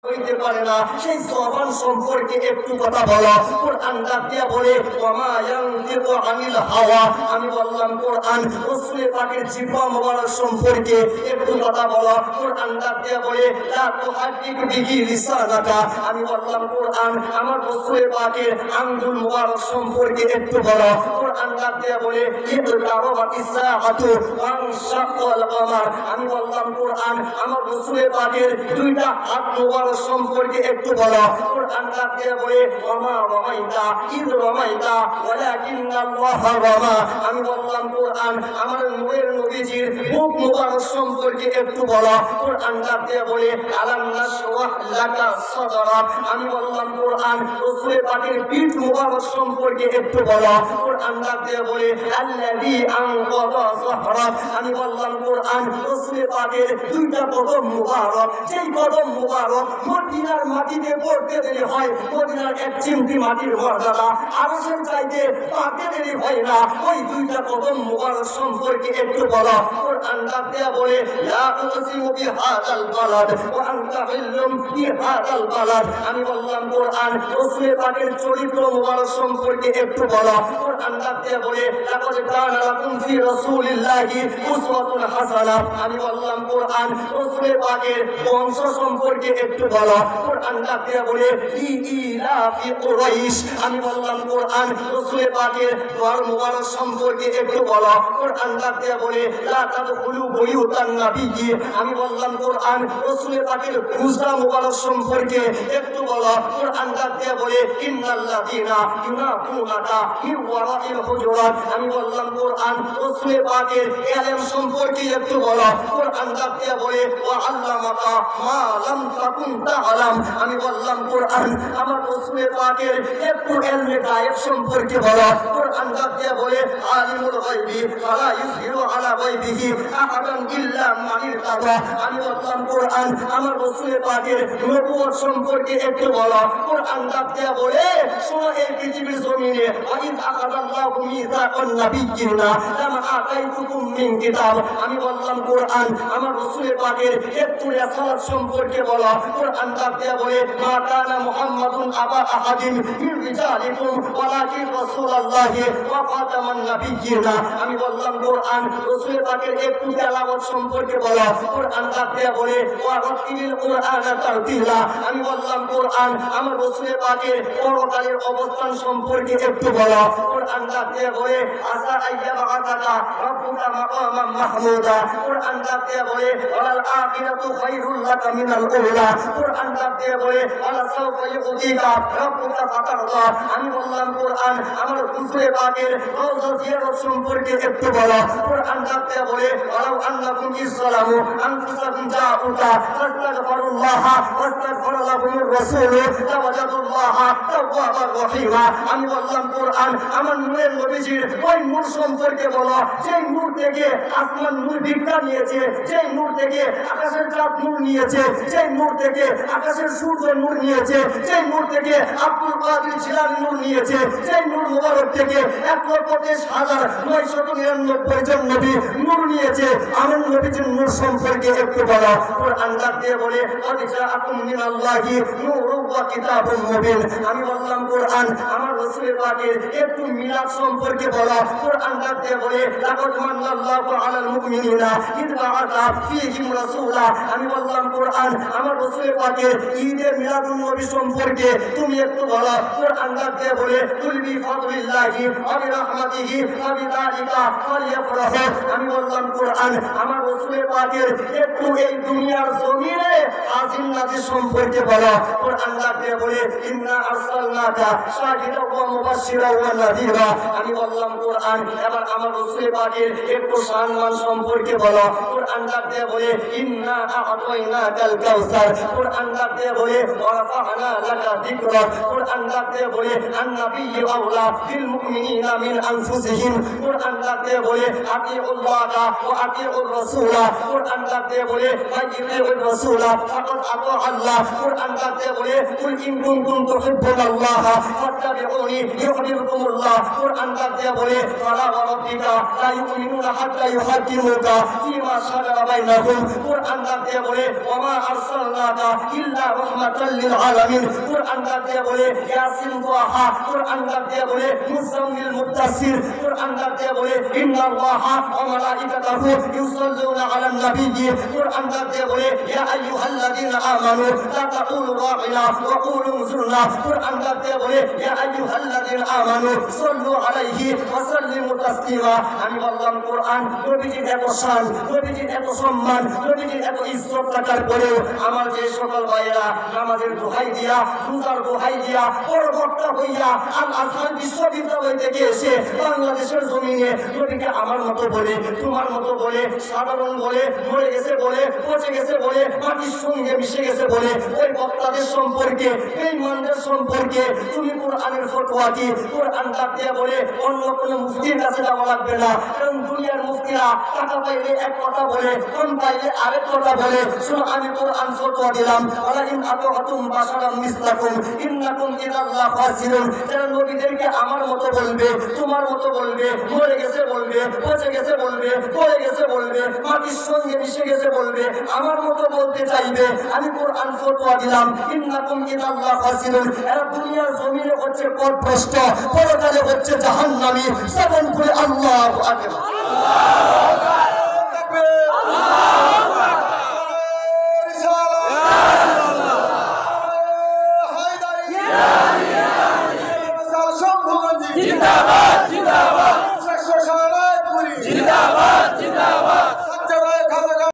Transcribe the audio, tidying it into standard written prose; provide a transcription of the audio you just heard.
হইতে পারে না, সেই জবান সম্পর্কে একটু কথা বলো। কোরআন ডাক দিয়া বলে ওয়ামা ইয়ানতিকু আনিল হাওয়া, আমি বললাম কোরআন রাসূল পাকের জিহ্বা মোবারক সম্পর্কে একটু কথা বলো। কোরআন ডাক দিয়া বলে লা তুহাদ্দিক বিহি লিসানাকা, আমি বললাম কোরআন আমার রাসূল পাকের আঙ্গুল মোবারক সম্পর্কে একটু বলো। কোরআন ডাক দিয়া বলে ইকতারাবাতিস সাআতু ওয়ানশাক্কাল কমার, আমি বললাম কোরআন আমার রাসূল পাকের দুইটা হাত মোবারক সম্পর্কে একটু বলো। কোরআন ডাক দিয়া বলে ওয়ামা রামাইতা ইদ রামাইতা ওয়ালাকিন্নাল্লাহ রামা, আমি বললাম কোরআন আমার নূরের নবীজির মুখ মোবারক সম্পর্কে একটু বলো। কোরআন ডাক দিয়া বলে আলাম নাশরাহ লাকা সাদরাক, আমি বললাম কোরআন রাসূল পাকের পিঠ মোবারক সম্পর্কে একটু বলো। কোরআন ডাক দিয়া বলে আল্লাযী আনকাযা যাহরাক, আমি বললাম কোরআন রাসূল পাকের দুইটা কদম মুবারক, যেই কদম মুবারক মদিনার মাটিতে পড়তে দেরি হয়, মদিনার এক চিমটি মাটির মর্যাদা আরশের চাইতে পাতে দেরি হয় না, ওই দুইটা কদম মুবারক সম্পর্কে একটু বলো। কোরআন ডাক দিয়া বলে লা উকসিমু বিহাদাল বালাদ ওয়া আনতা হিল্লুম বিহাদাল বালাদ, আমি বললাম কোরআন রাসূল পাকের চরিত্র মুবারক সম্পর্কে একটু বলো। কোরআন ডাক দিয়া বলে লাকাদ কানা লাকুম ফি রাসূলিল্লাহি উসওয়াতুন হাসানা, আমি বললাম কোরআন রাসূল পাকের বংশ সম্পর্কে একটু বলো। কোরআন ডাক দিয়া বলে ইলাফি কুরাইশ, আমি বললাম কোরআন রাসূল পাকের ঘর মুবারক সম্পর্কে একটু বলো। কোরআন ডাক দিয়া বলে লা তাদখুলু বুয়ুতান নাবিয়্যি, আমি বললাম কোরআন রাসূল পাকের হুজরা মুবারক সম্পর্কে একটু বলো। কোরআন ডাক দিয়া বলে ইন্নাল্লাযীনা ইউনাকুনাকা মিন ওয়ারাইল হুজুরাত, আমি বললাম কোরআন রাসূল পাকের ইলম সম্পর্কে একটু বলো। কোরআন ডাক দিয়া বলে ওয়া আল্লামাকা মা লাম তাকুন তাআলাম, আমি বললাম কোরআন আমার রাসূল পাকের একটু ইলমে গায়েব সম্পর্কে বলো। কোরআন ডাক দিয়া বলে আলিমুল গায়বি ফালা ইযহিরু আলা গায়বিহি আহাদান ইল্লা মান ইরতাদা, আমি বললাম কোরআন আমার রাসূল পাকের নবুয়ত সম্পর্কে একটু বলো। কোরআন ডাক দিয়া বলে শোনো এই পৃথিবীর জমিনে ওয়াইদ আখাযাল্লাহু মিসাকান নাবিয়্যিনা লামা আতাইতুকুম মিন কিতাব, আমি বললাম কোরআন আমার রাসূল পাকের একটু রিসালাত সম্পর্কে বলো। কোরআন ডাক দিয়া বলে মা কানা মুহাম্মাদুন আবা আহাদিন মিন রিজালিকুম ওয়ালাকিন রাসূলুল্লাহি ওয়া খাতামান নাবিয়্যিনা, আমি বললাম কোরআন রাসূল পাকের একটু তেলাওয়াত সম্পর্কে বলো। কোরআন ডাক দিয়া বলে ওয়া রাতিলিল কুরআনা তারতিলা, আমি বললাম কোরআন আমার রাসূল পাকের পরকালের অবস্থান সম্পর্কে একটু বলো। কোরআন ডাক দিয়া বলে আসা আইয়াবাতাকা রাব্বুকা মাকামান মাহমুদা, কোরআন ডাক দিয়া বলে ওয়াল আখিরাতু খায়রুল লাকা মিনাল উলা, কোরআন ডাক দিয়া বলে ওয়ালা সাওফা ইউতিকা রাব্বুকা ফাতারদা, আমি বললাম কোরআন আমার রাসূল পাকের রওজা জিয়ারত সম্পর্কে একটু বলো। কোরআন ডাক দিয়া বলে ওয়ালাউ আন্নাকুম ইসলামু আনফুসাকুম জাউকা ফাস্তাগফিরুল্লাহ ওয়াস্তাগফারা লাহুমুর রাসূল তাওয়াজাদুল্লাহ তাওয়াবার রহিমা, আমি বললাম কোরআন আমার নূরের নবীজির ওই নূর সম্পর্কে বলো, যেই নূর থেকে আসমান নূর ভিক্ষা নিয়েছে, যেই নূর থেকে আকাশের চাঁদ নূর নিয়েছে, যেই নূর থেকে আকাশের সূর্য নূর নিয়েছে, যেই নূর থেকে আব্দুল কাদের জিলানী নূর নিয়েছে, যেই নূর মুবারক থেকে 1,23,999 জন নবী নূর নিয়েছে, আমার নবীজির নূর সম্পর্কে একটু বলো। কোরআন ডাক দিয়ে বলে ক্বাদ জাআকুম মিনাল্লাহি নূরুন ওয়া কিতাবুম মুবিন, আমি বললাম কোরআন আমার রাসূল পাকের একটু মিলাদ সম্পর্কে বলো। কোরআন ডাক দিয়ে বলে লাকাদ মান্নাল্লাহু আলাল মুমিনিনা ইয বা'আসা ফীহিম রাসূলা, আমি বললাম কোরআন আমার রাসূল পাকের ঈদে মিলাদুন নবী সম্পর্কে তুমি একটু বলো। কোরআন ডাক দিয়ে বলে কুল বিফাদলিল্লাহি ওয়া বিরাহমাতিহি ওয়া বিযালিকা ফালইফরাহু, আমি বললাম কোরআন আমার রাসূল পাকের একটু এই দুনিয়ার জমিনে আজিম নাজির সম্পর্কে বলো। কোরআন ডাক দিয়ে বলে ইন্না আরসালনাকা শাহিদাও ওয়া মুবাশশিরাও ওয়া নাযীরা, আমি বললাম কোরআন এবার আমার রাসূল পাকের একটু সম্মান সম্পর্কে বলো। কোরআন ডাক দিয়ে বলে ইন্না আ'তাইনাকাল কাউসার, কোরআন ডাক দিয়ে বলে ওয়া রাফা'না লাকা যিকরাক, কোরআন ডাক দিয়ে বলে আন-নাবিয়্যু আওলা বিল মুমিনিনা মিন আনফুসিহিম, কোরআন ডাক দিয়ে বলে আতিউল্লাহা ওয়া আতিউর রাসূলা, কোরআন ডাক দিয়ে বলে আতিউর রাসূলা ফাকাদ আতা আল্লাহ, কোরআন ডাক দিয়ে বলে কুল ইন কুনতুম তুহিব্বুনাল্লাহা ফাত্তাবিউনি ইউহিব্বুকুমুল্লাহ, কোরআন ডাক দিয়ে বলে ওয়ালা রাব্বিকা লা ইউমিনুনা হাত্তা ইউহাক্কিমুকা ফীমা শাজারা বাইনাহুম, কোরআন ডাক দিয়ে বলে ওয়া মা আরসালনাকা ইল্লা রাহমাতাল লিল আলামিন। কোরআন ডাক দিয়ে বলে ইয়াসিন ওয়াহা, কোরআন ডাক দিয়ে বলে মুজাম্মিল মুদ্দাসির, কোরআন ডাক দিয়ে বলে ইন্নাল্লাহা ওয়া মালাইকাতাহু ইউসাল্লুনা আলান নাবিয়্যি, কোরআন ডাক দিয়ে বলে ইয়া আইয়ুহাল্লাযীনা আমানু লা তাকুলু রাঈনা ওয়া কুলু যুরনা, কোরআন ডাক দিয়ে বলে ইয়া আইয়ুহাল্লাযীনা আমানু সাল্লু আলাইহি ওয়া সাল্লিমু তাসলিমা। আমি বললাম কোরআন নবীজির এত শান, নবীজির এত সম্মান, নবীজির এত ইজ্জত থাকার পরেও আমার যে সকল ভাইয়েরা নামাজের দোহাই দিয়া, রোজার দোহাই দিয়া, বড় বক্তা হইয়া আল আজহার বিশ্ববিদ্যালয় থেকে এসে বাংলাদেশের জমিনে নবীকে আমার মতো বলে, তোমার মতো বলে, সাধারণ বলে, মরে গেছে বলে, পচে গেছে বলে, মাটির সঙ্গে মিশে গেছে বলে, ওই বক্তাদের সম্পর্কে, বেঈমানদের সম্পর্কে তুমি কোরআনের ফতোয়া কি? কোরআন ডাক দিয়ে বলে অন্য কোনো মুফতির কাছে যাওয়া লাগবে না, কারণ দুনিয়ার মুফতিরা টাকা পাইলে এক কথা বলে, কম পাইলে আরেক কথা বলে। শুনো, আমি কোরআন ফতোয়া দিলাম, ওয়ালা ইন আতাআতুম বাশারাম মিসলাকুম ইন্নাকুম ইযাল্লা ফাসিরুন। যারা নবীদেরকে আমার মতো বলবে, তোমার মতো বলবে, মরে গেছে বলবে, পচে গেছে বলবে, পড়ে গেছে বলবে, মাটির সঙ্গে মিশে গেছে বলবে, আমার মতো বলতে চাইবে, আমি কোরআন ফতোয়া দিলাম ইন্নাকুম ইযাল্লা ফাসিরুন। এরা দুনিয়ার জমিনে হচ্ছে পথভ্রষ্ট, পরকালে হচ্ছে জাহান্নামী। শ্রবণ করে আল্লাহু আকবার।